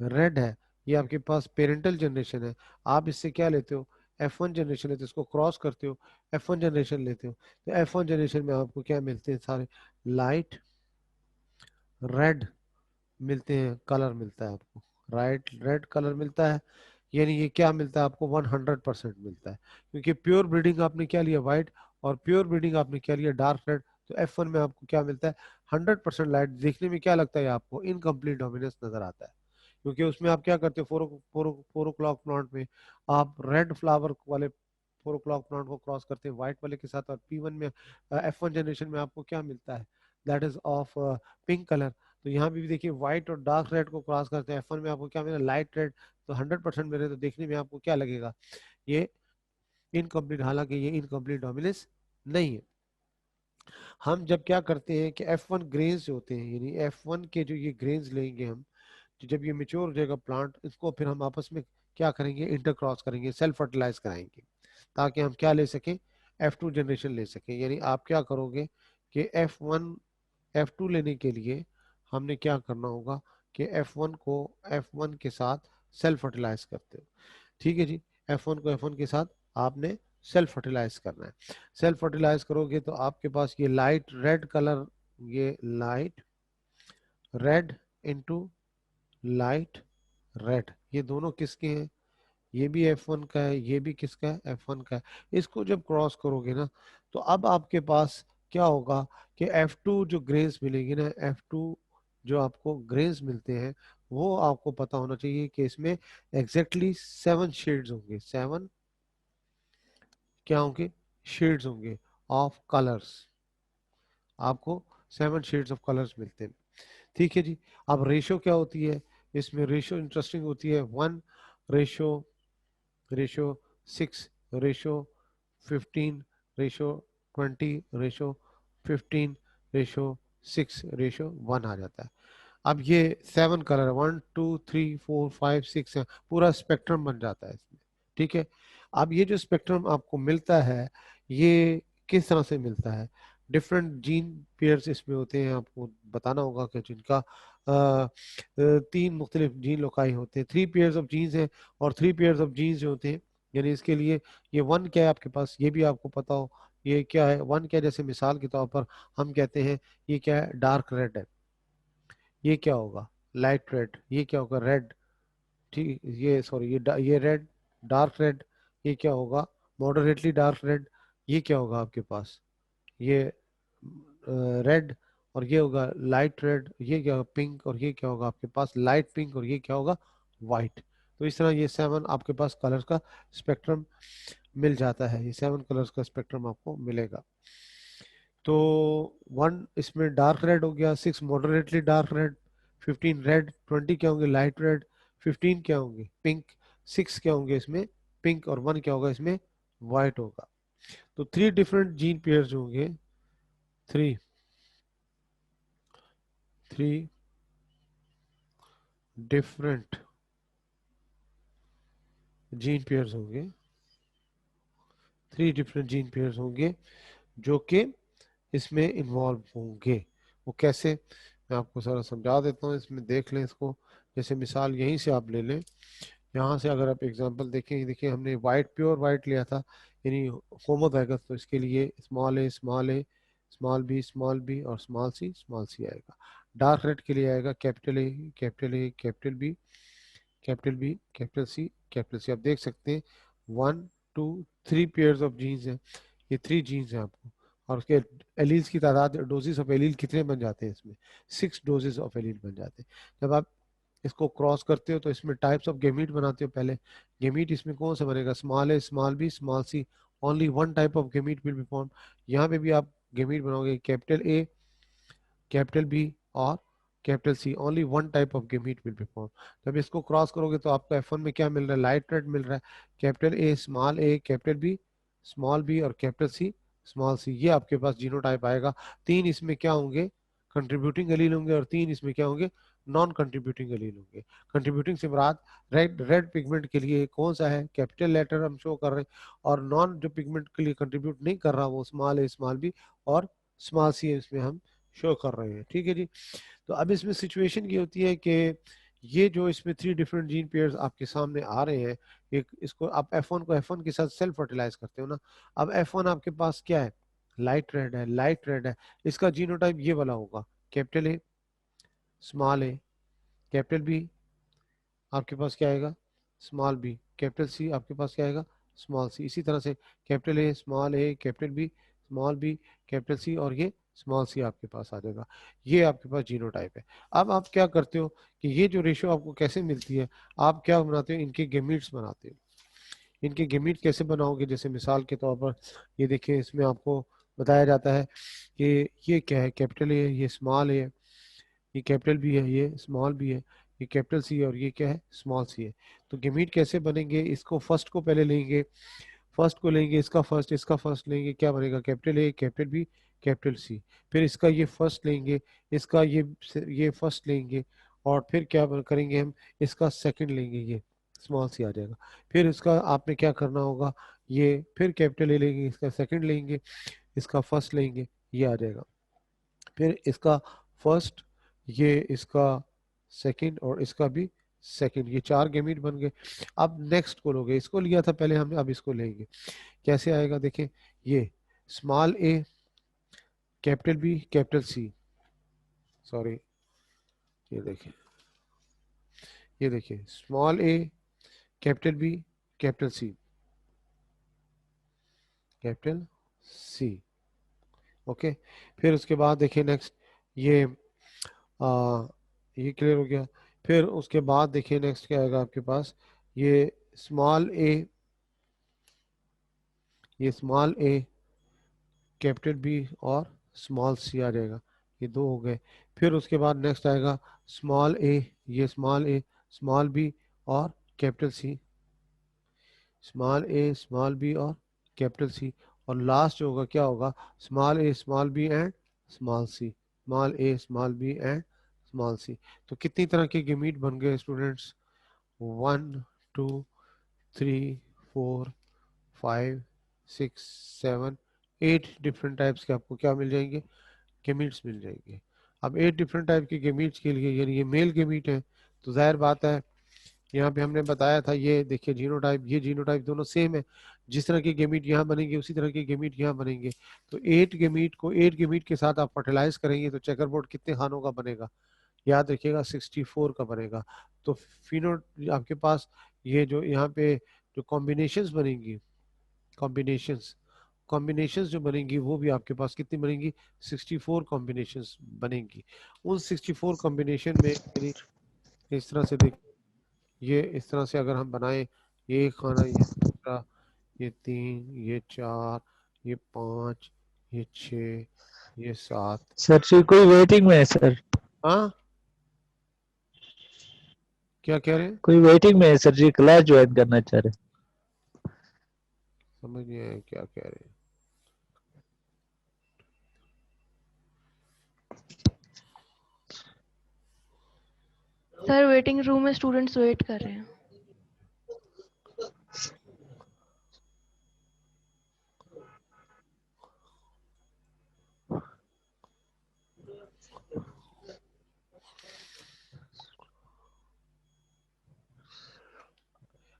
रेड है। ये आपके पास पेरेंटल जनरेशन है। आप इससे क्या लेते हो? F1 जनरेशन लेते हो, इसको क्रॉस करते हो, F1 जनरेशन लेते हो। तो F1 जनरेशन में आपको क्या मिलते हैं? सारे लाइट रेड मिलते हैं, कलर मिलता है आपको राइट रेड कलर मिलता है, यानी ये क्या मिलता है आपको 100% मिलता है, क्योंकि प्योर ब्रीडिंग आपने क्या लिया व्हाइट और प्योर ब्रीडिंग आपने क्या लिया डार्क रेड। तो F1 में आपको क्या मिलता है 100% लाइट। देखने में क्या लगता है आपको इनकम्प्लीट डोमिनेंस नजर आता है, क्योंकि उसमें आप क्या करते हो 4 o'clock प्लांट में आप रेड फ्लावर वाले 4 o'clock प्लांट को क्रॉस करते हैं व्हाइट वाले के साथ, और P1 में F1 जनरेशन में आपको क्या मिलता है that is of pink colour. तो यहाँ भी देखिए व्हाइट और डार्क रेड को क्रॉस करते हैं F1 में आपको क्या मिला लाइट रेड। तो 100% मिले तो देखने में आपको क्या लगेगा ये इनकम्प्लीट, हालांकि ये इनकम्प्लीट डोमिनेंस नहीं है। हम जब क्या करते हैं कि F1 ग्रेन्स जो होते हैं, यानी F1 के जो ये ग्रेन्स लेंगे हम, तो जब ये मेच्योर हो जाएगा प्लांट, इसको फिर हम आपस में क्या करेंगे इंटरक्रॉस करेंगे, सेल्फ फर्टिलाइज कराएंगे, ताकि हम क्या ले सकें F2 जनरेशन ले सकें। यानी आप क्या करोगे कि F1 F2 लेने के लिए हमने क्या करना होगा कि F1 को F1 के साथ सेल्फ फर्टिलाइज करते हो, ठीक है जी। F1 को F1 के साथ आपने सेल्फ फर्टिलाइज करना है। सेल्फ फर्टिलाइज करोगे तो आपके पास ये लाइट रेड कलर, ये light red into light red, ये दोनों किसके हैं, ये भी F1 का है, ये भी किसका है F1 का है। इसको जब क्रॉस करोगे ना तो अब आपके पास क्या होगा कि F2 जो ग्रेन्स मिलेगी ना, F2 जो आपको ग्रेन्स मिलते हैं वो आपको पता होना चाहिए कि इसमें एग्जैक्टली 7 शेड्स होंगे, 7 क्या होंगे शेड्स होंगे ऑफ कलर्स, आपको 7 शेड्स ऑफ कलर्स मिलते हैं, ठीक है जी। अब रेशो क्या होती है, इसमें रेशो इंटरेस्टिंग होती है 1 ratio 6 ratio 15 ratio 20 ratio 15 ratio 6 ratio 1 आ जाता है। अब ये 7 कलर 1 2 3 4 5 6 है, पूरा स्पेक्ट्रम बन जाता है इसमें, ठीक है। अब ये जो स्पेक्ट्रम आपको मिलता है ये किस तरह से मिलता है, डिफरेंट जीन पेयर्स इसमें होते हैं, आपको बताना होगा कि जिनका 3 मुख्तलिफ जीन लोकाई होते हैं, 3 पेयर्स ऑफ जीन्स हैं, और 3 पेयर्स ऑफ जीन्स जो होते हैं, यानी इसके लिए ये 1 क्या है आपके पास, ये भी आपको पता हो ये क्या है 1 क्या है। जैसे मिसाल के तौर पर हम कहते हैं ये क्या है डार्क रेड है, ये क्या होगा लाइट रेड, ये क्या होगा रेड, ठीक ये सॉरी ये रेड डार्क रेड, ये क्या होगा मॉडरेटली डार्क रेड, ये क्या होगा आपके पास ये रेड, और ये होगा लाइट रेड, ये क्या होगा पिंक, और ये क्या होगा आपके पास लाइट पिंक, और ये क्या होगा वाइट। तो इस तरह ये 7 आपके पास कलर्स का स्पेक्ट्रम मिल जाता है, ये 7 कलर्स का स्पेक्ट्रम आपको मिलेगा। तो 1 इसमें डार्क रेड हो गया, 6 मॉडरेटली डार्क रेड, 15 रेड, 20 क्या होंगे लाइट रेड, 15 क्या होंगे पिंक, 6 क्या होंगे इसमें पिंक, और 1 क्या होगा इसमें वाइट होगा। तो 3 डिफरेंट जीन पेयर्स होंगे, three three different gene pairs होंगे, 3 डिफरेंट जीन पेयर्स होंगे जो कि इसमें इन्वॉल्व होंगे। वो कैसे मैं आपको सारा समझा देता हूँ, इसमें देख लें इसको। जैसे मिसाल यहीं से आप ले लें, यहाँ से अगर आप एग्जांपल देखें, देखिए हमने वाइट प्योर वाइट लिया था यानी होमोजाइगस, तो इसके लिए ए स्मॉल बी और स्मॉल सी आएगा। डार्क रेड के लिए आएगा capital A capital B capital C. आप देख सकते हैं 1 2 3 पेयर्स ऑफ जीन्स हैं, ये 3 जीन्स हैं आपको, और उसके एलील्स की तादाद डोजेस ऑफ एलील कितने बन जाते हैं इसमें 6 डोजेस ऑफ एलील बन जाते हैं। जब आप इसको क्रॉस करते हो तो इसमें टाइप्स ऑफ गेमीट बनाते हो पहले। गेमीट इसमें कौन सा बनेगा small A small B small C, only 1 type of gamete will be form. यहाँ पे भी आप गेमीट बनाओगे कैपिटल ए कैपिटल बी और capital C, only 1 type of gamete will be form. जब इसको क्रॉस करोगे तो आपको F1 में क्या मिल रहा है लाइट रेड मिल रहा है, capital A capital B small B और कैपिटल सी स्मॉल सी, ये आपके पास जीनोटाइप आएगा। 3 इसमें क्या होंगे कंट्रीब्यूटिंग एलील होंगे, और 3 इसमें क्या होंगे नॉन कंट्रीब्यूटिंग एलील होंगे। कंट्रीब्यूटिंग से मुराद रेड रेड पिगमेंट के लिए कौन सा है कैपिटल लेटर हम शो कर रहे हैं, और नॉन जो पिगमेंट के लिए कंट्रीब्यूट नहीं कर रहा वो स्मॉल ए स्मॉल बी और स्मॉल सी इसमें हम शो कर रहे हैं, ठीक है जी। तो अब इसमें सिचुएशन ये होती है कि ये जो इसमें 3 डिफरेंट जीन पेयर्स आपके सामने आ रहे हैं, एक इसको आप F1 को F1 के साथ सेल्फ फर्टिलाइज करते हो ना। अब F1 आपके पास क्या है लाइट रेड है, इसका जीनोटाइप ये वाला होगा capital A small A capital B आपके पास क्या आएगा, स्मॉल बी। कैपिटल सी आपके पास क्या आएगा, स्मॉल सी। इसी तरह से capital A, small A, capital B, small B, capital C, और ये स्मॉल सी आपके पास आ जाएगा। ये आपके पास जीनोटाइप है। अब आप क्या करते हो कि ये जो रेशियो आपको कैसे मिलती है, आप क्या बनाते हो, इनके गेमीट्स बनाते हो। इनके गेमीट कैसे बनाओगे, जैसे मिसाल के तौर पर ये देखिए, इसमें आपको बताया जाता है कि ये क्या है, कैपिटल ए, ये स्मॉल ए है, ये कैपिटल बी है, ये स्मॉल बी है, ये कैपिटल सी है, और ये क्या है, स्मॉल सी है। तो गेमीट कैसे बनेंगे, इसको फर्स्ट को पहले लेंगे, फर्स्ट को लेंगे, इसका फर्स्ट लेंगे, क्या बनेगा, capital A, capital B, capital C. फिर इसका ये फर्स्ट लेंगे, इसका ये फर्स्ट लेंगे, और फिर क्या करेंगे हम, इसका सेकंड लेंगे, ये स्मॉल सी आ जाएगा। फिर इसका आपने क्या करना होगा, ये फिर कैपिटल ए लेंगे, इसका सेकंड लेंगे, इसका फर्स्ट लेंगे, ये आ जाएगा। फिर इसका फर्स्ट, ये इसका सेकंड, और इसका भी सेकंड, ये चार गेमीट बन गए। अब नेक्स्ट को लोगे, इसको लिया था पहले हमने, अब इसको लेंगे। कैसे आएगा, देखें, ये small A, capital B, capital C, sorry, ये देखिए, ये देखिए, small A, capital B, capital C, capital C. Okay. फिर उसके बाद देखिए नेक्स्ट, ये आ, ये क्लियर हो गया। फिर उसके बाद देखिए नेक्स्ट क्या आएगा आपके पास, ये स्मॉल ए, ये स्मॉल ए, कैपिटल बी, और स्मॉल सी आ जाएगा। ये दो हो गए। फिर उसके बाद नेक्स्ट आएगा स्मॉल ए, ये स्मॉल ए, स्मॉल बी, और capital C, small A, small B, और कैपिटल सी। और लास्ट जो होगा क्या होगा, small A, small B, and small C, small A, small B, and small C. तो कितनी तरह के गेमीट बन गए स्टूडेंट्स, 1 2 3 4 5 6 7 8 डिफरेंट टाइप्स के आपको क्या मिल जाएंगे, गेमीट्स मिल जाएंगे। अब 8 डिफरेंट टाइप के गेमीट्स के लिए, यानी ये मेल गेमीट है, तो जाहिर बात है, यहाँ पे हमने बताया था, ये देखिए जीनोटाइप, ये जीनोटाइप दोनों सेम है। जिस तरह के गेमीट यहाँ बनेंगे उसी तरह के गेमीट यहाँ बनेंगे। तो 8 गेमीट के साथ आप फर्टिलाइज करेंगे तो चेकरबोर्ड कितने खानों का बनेगा, याद रखिएगा, 64 का बनेगा। तो फिनो आपके पास ये जो यहाँ पे जो कॉम्बिनेशंस बनेंगी, कॉम्बिनेशंस कॉम्बिनेशंस जो बनेंगी वो भी आपके पास कितनी बनेंगी, 64 कॉम्बिनेशंस बनेंगी। उन 64 कॉम्बिनेशन में, यानी इस तरह से देख, ये इस तरह से अगर हम बनाएं, ये एक खाना, ये दूसरा, ये तीन, ये चार, ये पाँच, ये छः, ये सात। सर जी कोई वेटिंग में है सर, हाँ, क्या कह रहे हैं, कोई वेटिंग में है सर जी, क्लास ज्वाइन करना चाह रहे। समझ नहीं आया क्या कह रहे हैं। सर वेटिंग रूम में स्टूडेंट्स वेट कर रहे हैं।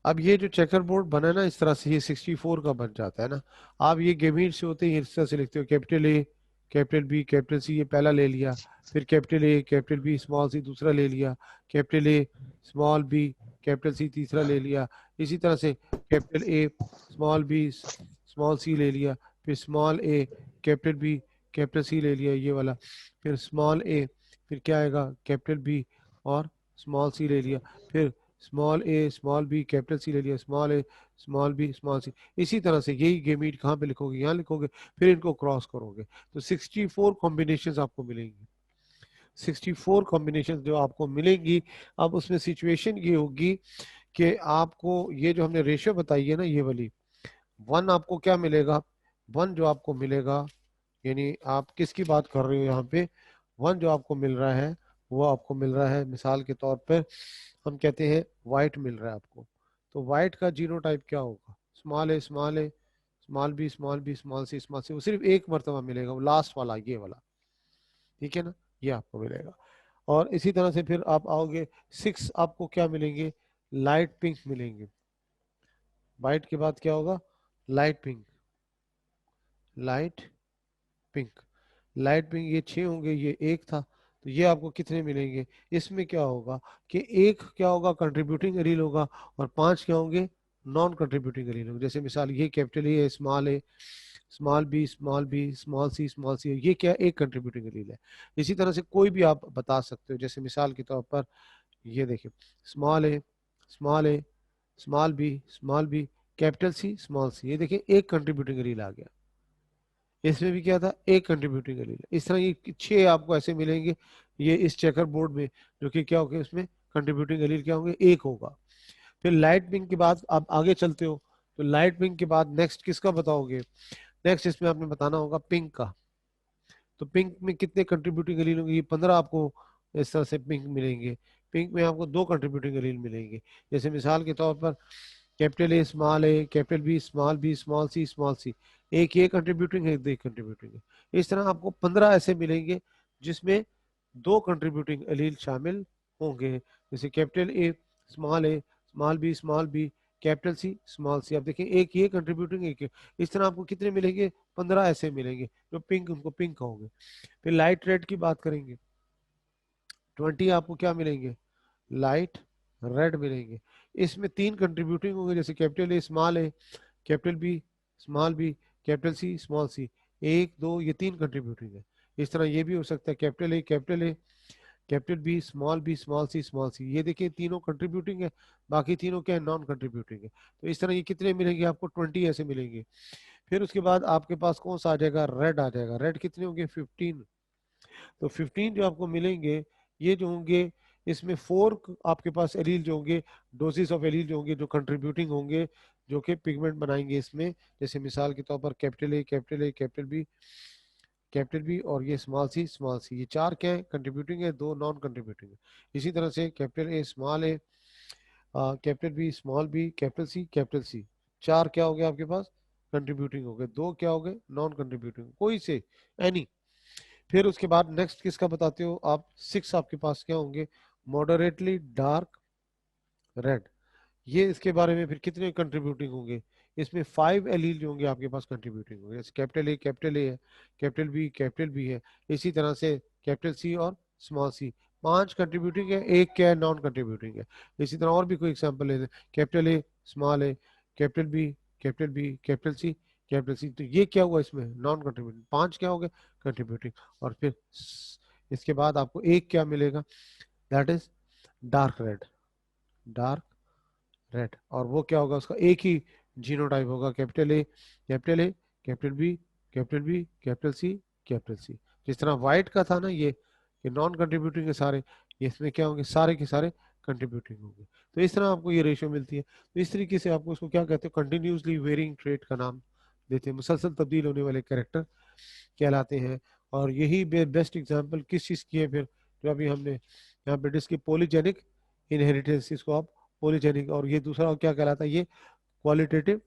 अब ये जो चेकर बोर्ड बना है ना, इस तरह से ये 64 का बन जाता है ना। आप ये गेमीट से होते ही इस तरह से लिखते हो, capital A, capital B, capital C, ये पहला ले लिया। फिर capital A, capital B, small C दूसरा ले लिया। Capital A, small B, capital C तीसरा ले लिया। इसी तरह से capital A, small B, small C ले लिया। फिर small A, capital B, capital C ले लिया, ये वाला। फिर स्मॉल ए, फिर क्या आएगा, कैपिटल बी, और स्मॉल सी ले लिया। फिर small A, small B, capital C ले लिया, small A, small B, small सी। इसी तरह से यही गेमीट कहाँ पे लिखोगे, यहाँ लिखोगे। फिर इनको क्रॉस करोगे तो 64 कॉम्बिनेशन आपको मिलेंगी, 64 कॉम्बिनेशन जो आपको मिलेंगी। अब उसमें सिचुएशन ये होगी कि आपको ये जो हमने रेशियो बताई है ना, ये वाली 1 आपको क्या मिलेगा, 1 जो आपको मिलेगा, यानी आप किसकी बात कर रहे हो यहाँ पे, 1 जो आपको मिल रहा है वो आपको मिल रहा है, मिसाल के तौर पर हम कहते हैं वाइट मिल रहा है आपको। तो वाइट का जीनोटाइप क्या होगा, small A, small A, small B, small B, small C, small C. वो सिर्फ एक मरतबा मिलेगा, वो लास्ट वाला, ये वाला, ठीक है ना, ये आपको मिलेगा। और इसी तरह से फिर आप आओगे 6, आपको क्या मिलेंगे, लाइट पिंक मिलेंगे। वाइट के बाद क्या होगा, light pink, light pink, light pink, ये 6 होंगे, ये एक था, तो ये आपको कितने मिलेंगे? इसमें क्या होगा कि एक क्या होगा कंट्रीब्यूटिंग एलील होगा और 5 क्या होंगे नॉन कंट्रीब्यूटिंग एलील होंगे। जैसे मिसाल ये capital A small A small B small B small C, ये क्या एक कंट्रीब्यूटिंग एलील है। इसी तरह से कोई भी आप बता सकते हो, जैसे मिसाल के तौर पर ये देखिए small A small A small B capital C small C, ये देखिए एक कंट्रीब्यूटिंग एलील आ गया। इसमें भी क्या था एक कंट्रीब्यूटिंग एलील। इस तरह ये 6 आपको ऐसे मिलेंगे ये इस चेकर बोर्ड में, जो कि क्या होगा उसमें कंट्रीब्यूटिंग एलील क्या होंगे एक होगा। फिर लाइट पिंक के बाद आप आगे चलते हो, तो लाइट पिंक के बाद नेक्स्ट किसका बताओगे? नेक्स्ट इसमें आपने बताना होगा पिंक का। तो पिंक में कितने कंट्रीब्यूटिंग एलील होंगे? ये 15 आपको इस तरह से पिंक मिलेंगे। पिंक में आपको 2 कंट्रीब्यूटिंग एलील मिलेंगे। जैसे मिसाल के तौर पर capital A capital B small C, एक ये कंट्रीब्यूटिंग है, एक कंट्रीब्यूटिंग है। इस तरह आपको 15 ऐसे मिलेंगे जिसमें 2 कंट्रीब्यूटिंग एलील शामिल होंगे। जैसे capital A small B capital C small C, आप देखिए एक ये कंट्रीब्यूटिंग एक इस तरह आपको कितने मिलेंगे? 15 ऐसे मिलेंगे जो पिंक, उनको पिंक कहोगे। फिर लाइट रेड की बात करेंगे, 20 आपको क्या मिलेंगे? लाइट रेड मिलेंगे। इसमें 3 कंट्रीब्यूटिंग होंगे, जैसे capital A capital B capital C small C, एक दो ये 3 कंट्रीब्यूटिंग है। इस तरह ये भी हो सकता है capital A capital B small C, ये देखिए तीनों कंट्रीब्यूटिंग है, बाकी तीनों क्या है नॉन कंट्रीब्यूटिंग है। तो इस तरह ये कितने मिलेंगे आपको? 20 ऐसे मिलेंगे। फिर उसके बाद आपके पास कौन सा आ जाएगा? रेड आ जाएगा। रेड कितने होंगे? 15। तो 15 जो आपको मिलेंगे ये जो होंगे इसमें 4 आपके पास एलील जो होंगे, डोजेस ऑफ एलील जो होंगे जो कंट्रीब्यूटिंग होंगे, जो कि पिगमेंट बनाएंगे इसमें। जैसे मिसाल के तौर पर कैपिटल बी और ये स्मॉल सी, ये 4 क्या है? कंट्रीब्यूटिंग है, 2 नॉन कंट्रीब्यूटिंग है। इसी तरह से कैपिटल ए कैपिटल सी, 4 क्या हो गया आपके पास? कंट्रीब्यूटिंग हो गए, 2 क्या हो गए? नॉन कंट्रीब्यूटिंग, कोई से एनी। फिर उसके बाद नेक्स्ट किसका बताते हो आप? 6 आपके पास क्या होंगे? मॉडरेटली डार्क रेड, ये इसके बारे में फिर कितने कंट्रीब्यूटिंग होंगे? इसमें 5 एलील जो होंगे आपके पास कंट्रीब्यूटिंग होंगे। जैसे कैपिटल ए है, कैपिटल बी है, इसी तरह से कैपिटल सी और स्मॉल सी, 5 कंट्रीब्यूटिंग है, एक क्या है? नॉन कंट्रीब्यूटिंग है। इसी तरह और भी कोई एग्जांपल ले लें, capital A capital B capital C, तो ये क्या हुआ इसमें? Non contributing. 5 क्या हो गए? कंट्रीब्यूटिंग। और फिर इसके बाद आपको एक क्या मिलेगा? That is dark red. और वो क्या होगा? उसका एक ही जीनोटाइप होगा, कैपिटल ए कैपिटल सी। जिस तरह व्हाइट का था ना ये नॉन कंट्रीब्यूटिंग है सारे, इसमें क्या होंगे? सारे के सारे कंट्रीब्यूटिंग होंगे। तो इस तरह आपको ये रेशियो मिलती है। तो इस तरीके से आपको उसको क्या कहते हैं? कंटिन्यूसली वेरिंग ट्रेट का नाम देते हैं, मुसलसल तब्दील होने वाले कैरेक्टर कहलाते हैं। और यही बेस्ट एग्जांपल किस चीज़ की है फिर, जो अभी हमने यहाँ पे डिस्क की पॉलीजेनिक इनहेरिटेंस, इसको आप पॉलीजेनिक। और ये दूसरा क्या कहलाता है? ये क्वालिटेटिव,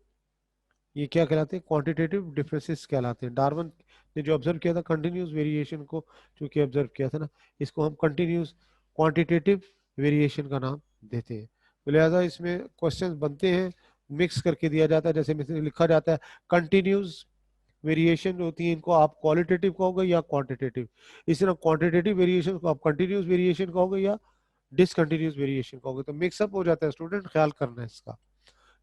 ये क्या कहलाते हैं? क्वांटिटेटिव डिफरेंसेस कहलाते हैं। डार्विन ने जो ऑब्जर्व किया था कंटिन्यूस वेरिएशन को, जो कि ऑब्जर्व किया था ना, इसको हम कंटिन्यूस क्वांटिटेटिव वेरिएशन का नाम देते हैं। तो लिहाजा इसमें क्वेश्चन बनते हैं, मिक्स करके दिया जाता है। जैसे में लिखा जाता है कंटिन्यूस वेरिएशन होती है, इनको आप क्वालिटेटिव कहोगे या क्वांटिटेटिव। इस तरह क्वांटिटेटिव वेरिएशन को आप कंटिन्यूस वेरिएशन कहोगे या डिसकंटिन्यूस वेरिएशन कहोगे। तो मिक्सअप हो जाता है स्टूडेंट, ख्याल करना है इसका।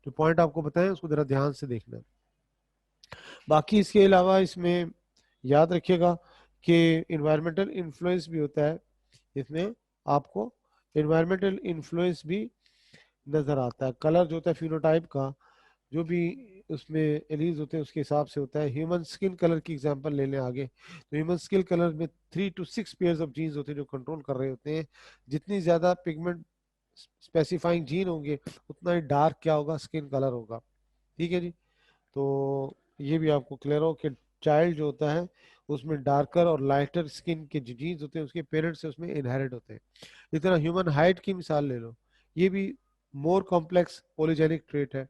जो पॉइंट आपको बताएं उसको जरा ध्यान से देखना है। बाकी इसके अलावा इसमें याद रखिएगा कि इन्वायरमेंटल इन्फ्लुएंस भी होता है इसमें, आपको इन्वायरमेंटल इन्फ्लुएंस भी नजर आता है। कलर जो होता है फिनोटाइप का, जो भी उसमें एलीज होते हैं उसके हिसाब से होता है। ह्यूमन स्किन कलर की एग्जांपल ले लें आगे, तो ह्यूमन स्किन कलर में 3 to 6 पेयर्स ऑफ जीन्स होते हैं जो कंट्रोल कर रहे होते हैं। जितनी ज्यादा पिगमेंट स्पेसिफाइंग जीन होंगे उतना ही डार्क क्या होगा? स्किन कलर होगा। ठीक है जी। तो ये भी आपको क्लियर हो कि चाइल्ड जो होता है उसमें डार्कर और लाइटर स्किन के जो जीन्स होते हैं उसके पेरेंट्स से उसमें इनहेरिट होते हैं। इस तरह ह्यूमन हाइट की मिसाल ले लो, ये भी मोर कॉम्प्लेक्स पॉलीजेनिक ट्रेट है।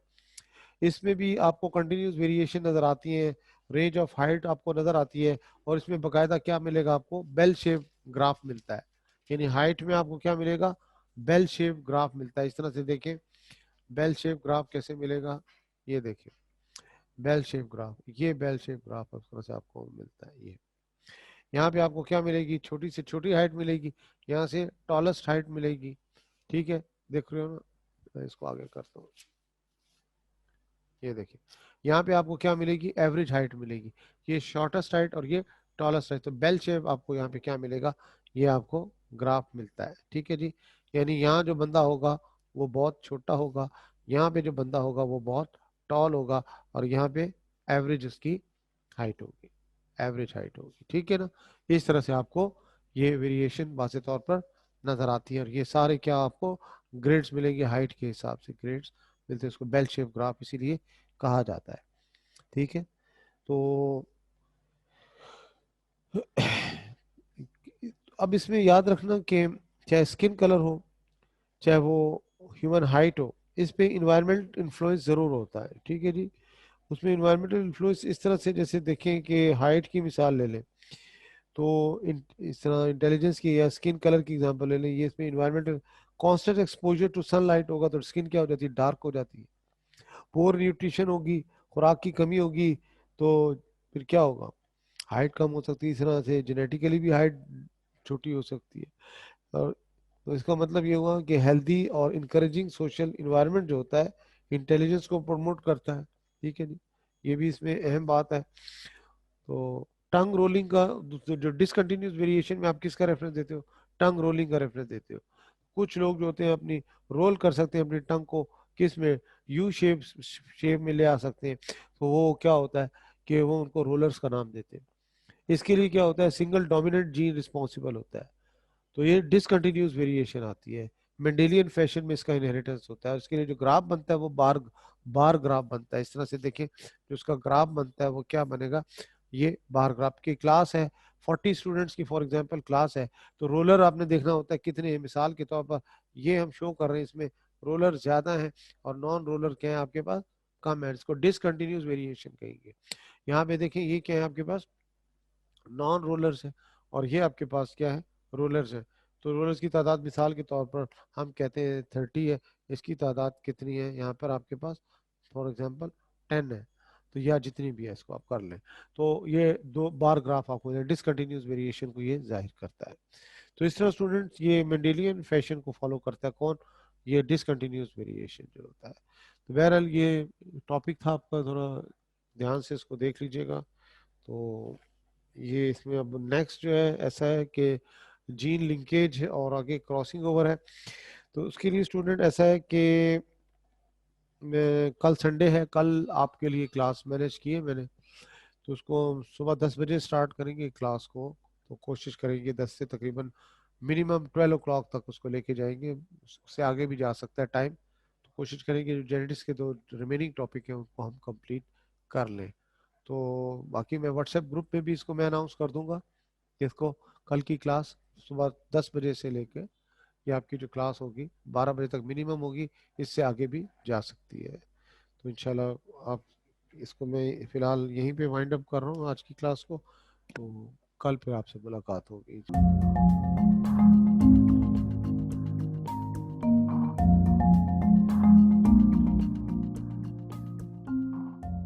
इसमें भी आपको कंटिन्यूस वेरिएशन नजर आती है, रेंज ऑफ हाइट आपको नजर आती है। और इसमें बकायदा क्या मिलेगा आपको? बेल शेप ग्राफ मिलता है। यानी हाइट में आपको क्या मिलेगा? बेल शेप ग्राफ मिलता है। इस तरह से देखें बेल शेप ग्राफ कैसे मिलेगा, ये देखिए बेल शेप ग्राफ, ये बेल शेप ग्राफ इस तरह से आपको मिलता है। यहाँ पे आपको क्या मिलेगी, छोटी से छोटी हाइट मिलेगी, यहाँ से टॉलेस्ट हाइट मिलेगी। ठीक है, देख रहे हो ना, मैं इसको आगे करता हूँ। ये देखिए, यहाँ पे आपको क्या मिलेगी, एवरेज हाइट मिलेगी, ये शॉर्टेस्ट हाइट और ये टॉलेस्ट हाइट। तो बेल शेप आपको यहाँ पे क्या मिलेगा, ये आपको ग्राफ मिलता है। ठीक है जी, यानी यहाँ जो बंदा होगा वो बहुत छोटा होगा, यहाँ पे जो बंदा होगा वो बहुत टॉल होगा, और यहाँ पे एवरेज उसकी हाइट होगी, एवरेज हाइट होगी। ठीक है ना, इस तरह से आपको ये वेरिएशन वाज़े तौर पर नजर आती है, और ये सारे क्या आपको ग्रेड्स मिलेंगे, हाइट के हिसाब से ग्रेड्स मिलते हैं, इसको बेल शेप ग्राफ इसीलिए कहा जाता है। ठीक है, तो अब इसमें याद रखना कि चाहे स्किन कलर हो, चाहे वो ह्यूमन हाइट हो, इस पे इन्वायरमेंट इन्फ्लुएंस जरूर होता है। ठीक है जी, उसमें इन्वायरमेंटल इन्फ्लुएंस इस तरह से, जैसे देखें कि हाइट की मिसाल ले लें, तो इस तरह इंटेलिजेंस की या स्किन कलर की एग्जांपल ले लें, ये इसमें environmental constant exposure to sunlight होगा तो स्किन क्या हो जाती है, डार्क हो जाती है। पोर न्यूट्रिशन होगी, खुराक की कमी होगी, तो फिर क्या होगा, हाइट कम हो सकती है। इस तरह से जेनेटिकली भी हाइट छोटी हो सकती है। और तो इसका मतलब ये हुआ कि हेल्दी और इंकरेजिंग सोशल इन्वायरमेंट जो होता है, इंटेलिजेंस को प्रमोट करता है। ठीक है जी, ये भी इसमें अहम बात है। तो टंग रोलिंग का जो डिसकंटिन्यूस वेरिएशन में आप किसका रेफरेंस देते हो, टंग रोलिंग का रेफरेंस देते हो। कुछ लोग जो होते हैं अपनी रोल कर सकते हैं अपनी टंग को, किस में, यू शेप में ले आ सकते हैं, तो वो क्या होता है कि वो उनको रोलर्स का नाम देते हैं। इसके लिए क्या होता है, सिंगल डोमिनेंट जीन रिस्पॉन्सिबल होता है, तो ये डिसकंटिन्यूस वेरिएशन आती है। मेंडेलियन फैशन में इसका इनहेरिटेंस होता है, उसके लिए जो ग्राफ बनता है वो बार बार ग्राफ बनता है। इस तरह से देखें, जो उसका ग्राफ बनता है वो क्या बनेगा, ये बार ग्राफ की क्लास है, 40 स्टूडेंट्स की फॉर एग्जांपल क्लास है, तो रोलर आपने देखना होता है कितने हैं। मिसाल के तौर पर ये हम शो कर रहे हैं, इसमें रोलर ज्यादा है और नॉन रोलर क्या है आपके पास, कम है, इसको डिसकंटिन्यूस वेरिएशन कहेंगे। यहाँ पे देखें, ये क्या है आपके पास, नॉन रोलर्स है, और ये आपके पास क्या है, रोलर्स है। तो रोलर्स की तादाद मिसाल के तौर पर हम कहते हैं 30 है, इसकी तादाद कितनी है यहाँ पर आपके पास, फॉर एग्जांपल 10 है, तो यह जितनी भी है इसको आप कर लें। तो ये दो बार ग्राफ आपको डिसकंटिन्यूस वेरिएशन को ये जाहिर करता है। तो इस तरह स्टूडेंट्स ये मेंडेलियन फैशन को फॉलो करता है, कौन, ये डिसकंटिन्यूस वेरिएशन जो होता है। तो बहरहाल ये टॉपिक था आपका, थोड़ा ध्यान से इसको देख लीजिएगा। तो ये इसमें अब नेक्स्ट जो है ऐसा है कि जीन लिंकेज है और आगे क्रॉसिंग ओवर है। तो उसके लिए स्टूडेंट ऐसा है कि मैं कल संडे है, कल आपके लिए क्लास मैनेज की है मैंने, तो उसको हम सुबह 10 बजे स्टार्ट करेंगे क्लास को। तो कोशिश करेंगे 10 से तकरीबन मिनिमम 12 o'clock तक उसको लेके जाएंगे, उससे आगे भी जा सकता है टाइम। तो कोशिश करेंगे जो जेनेटिक्स के दो रिमेनिंग टॉपिक हैं उनको हम कंप्लीट कर लें। तो बाकी मैं व्हाट्सएप ग्रुप में भी इसको मैं अनाउंस कर दूंगा कि इसको कल की क्लास सुबह 10 बजे से लेकर, ये आपकी जो क्लास होगी 12 बजे तक मिनिमम होगी, इससे आगे भी जा सकती है। तो इंशाल्लाह आप, इसको मैं फिलहाल यहीं पे वाइंड अप कर रहा हूँ आज की क्लास को, तो कल फिर आपसे मुलाकात होगी।